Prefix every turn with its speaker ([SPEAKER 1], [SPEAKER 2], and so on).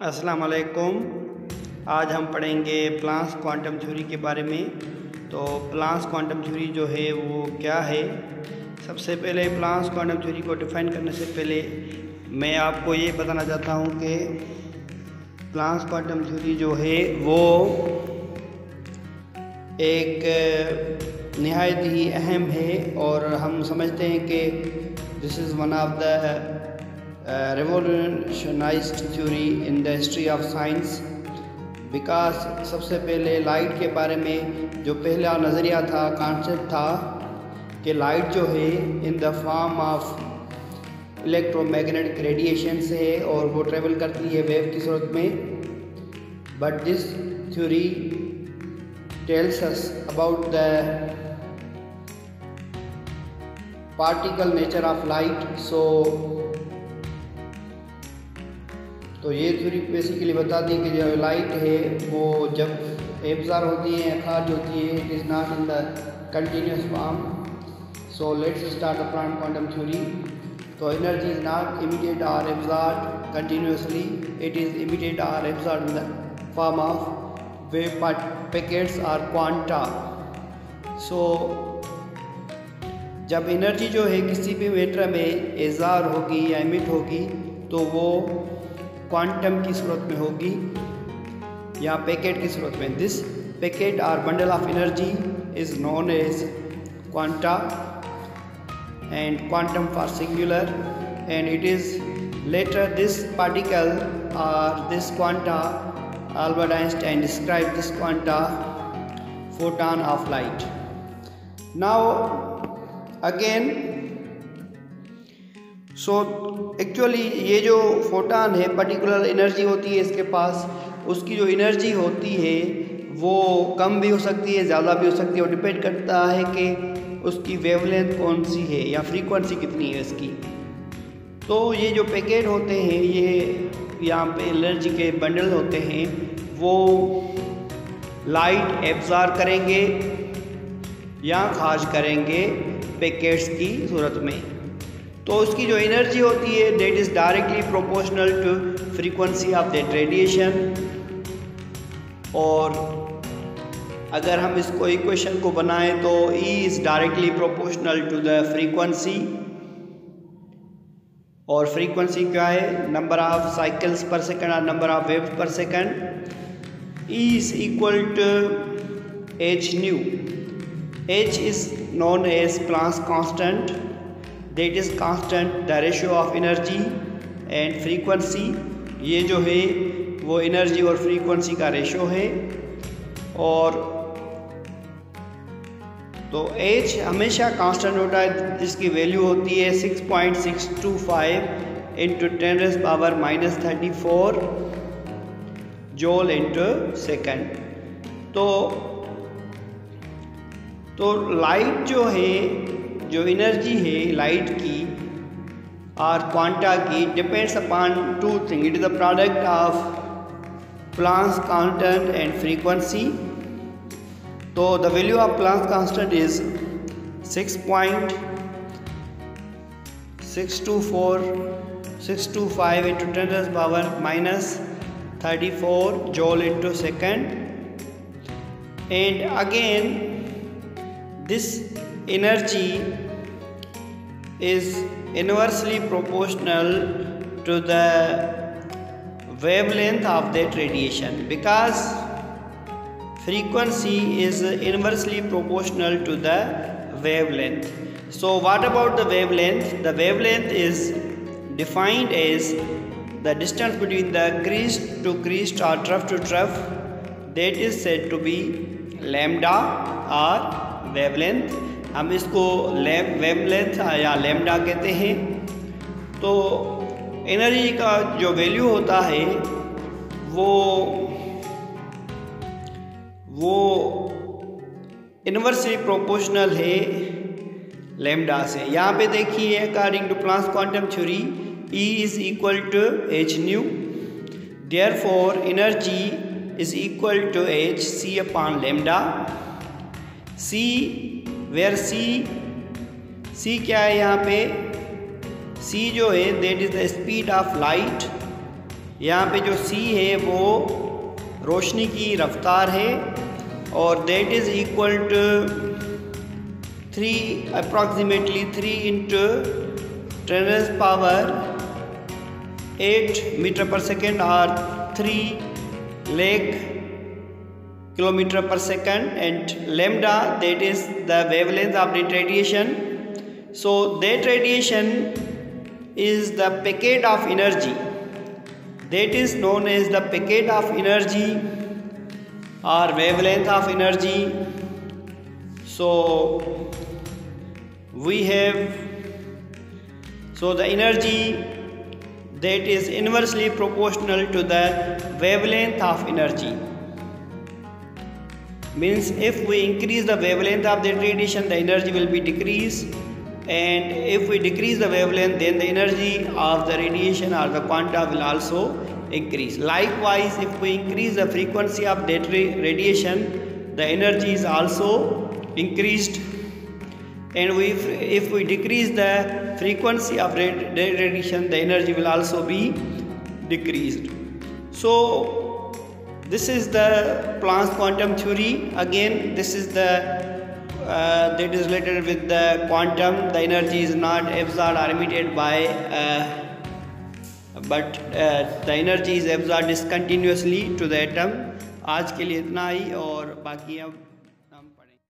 [SPEAKER 1] अस्सलाम वालेकुम। आज हम पढ़ेंगे प्लांक्स क्वांटम थ्योरी के बारे में। तो प्लांक्स क्वांटम थ्योरी जो है वो क्या है। सबसे पहले प्लांक्स क्वांटम थ्योरी को डिफ़ाइन करने से पहले मैं आपको ये बताना चाहता हूँ कि प्लांक्स क्वांटम थ्योरी जो है वो एक नहायत ही अहम है और हम समझते हैं कि this is one of the revolutionized theory in the history of science because सबसे पहले लाइट के बारे में जो पहला नज़रिया था, कॉन्सेप्ट था कि लाइट जो है इन the form of electromagnetic radiation से है और वो ट्रेवल करती है वेव की सूरत में। But this theory tells us about the particle nature of light. तो ये थ्योरी बेसिकली बताती है कि जो लाइट है वो जब एब्जॉर्ब होती है, खारिज होती है, it is not in the continuous form. So let's start the Planck's quantum theory. तो एनर्जी इज नॉट इमीडिएट और absorb continuously, it is immediate और absorb in the form of wave packets और quanta. So जब energy जो है किसी भी matter में एब्जॉर्ब होगी या एमिट होगी तो वो क्वांटम की सूरत में होगी या पैकेट की सूरत में। दिस पैकेट और bundle of energy is known as quanta and quantum for singular and it is later this particle और this quanta Albert Einstein describe this quanta photon of light. Now again so actually ये जो photon है particular energy होती है इसके पास, उसकी जो energy होती है वो कम भी हो सकती है, ज़्यादा भी हो सकती है और डिपेंड करता है कि उसकी वेवलेंथ कौन सी है या फ्रीक्वेंसी कितनी है इसकी। तो ये जो पैकेट होते हैं, ये यहाँ पे एनर्जी के बंडल होते हैं, वो लाइट एब्जॉर्ब करेंगे या खारिज करेंगे पैकेट्स की सूरत में। तो उसकी जो एनर्जी होती है that is directly proportional to frequency of that radiation. और अगर हम इसको इक्वेशन को बनाएं तो E is directly proportional to the frequency. और फ्रीक्वेंसी क्या है? Number of cycles per second और number of waves per second. E is equal to h nu. h is known as Planck's constant, that is constant the ratio of energy and frequency। ये जो है वो energy और frequency का ratio है। और तो H हमेशा कांस्टेंट होता है जिसकी वैल्यू होती है 6.625 इंटू 10⁻⁻34 जूल इंटू सेकेंड। तो लाइट जो है, जो एनर्जी है लाइट की और क्वांटा की, depends upon two thing. It is the product of Planck's constant and frequency. तो the value of Planck's constant is 6.625 into 10⁻⁻34 joule into second. And again this energy is inversely proportional to the wavelength of that radiation because frequency is inversely proportional to the wavelength. So what about the wavelength? The wavelength is defined as the distance between the crest to crest or trough to trough, that is said to be lambda or wavelength. हम इसको wavelength या lambda कहते हैं। तो energy का जो value होता है वो इनवर्सली प्रोपोर्शनल है लैम्डा से। यहाँ पे देखिए according to Planck's quantum theory E is equal to h nu, therefore energy is equal to h c upon lambda. C where C क्या है यहाँ पे? C जो है that is the speed of light यहाँ पे जो c है वो रोशनी की रफ्तार है और that is equal to 3 approximately 3 into 10 power 8 metre per second और 3 lakh kilometer per second, and lambda, that is the wavelength of that radiation. So that radiation is the packet of energy, that is known as the packet of energy or wavelength of energy. So we have, so the energy that is inversely proportional to the wavelength of energy. Means if we increase the wavelength of that radiation, the energy will be decreased, and if we decrease the wavelength, then the energy of the radiation or the quanta will also increase. Likewise, if we increase the frequency of that radiation, the energy is also increased, and if we decrease the frequency of that radiation, the energy will also be decreased. So this is the Planck's quantum theory. Again, this is the that is related with the quantum. The energy is not absorbed or emitted by but the energy is absorbed discontinuously to the atom. आज के लिए इतना ही, और बाकी अब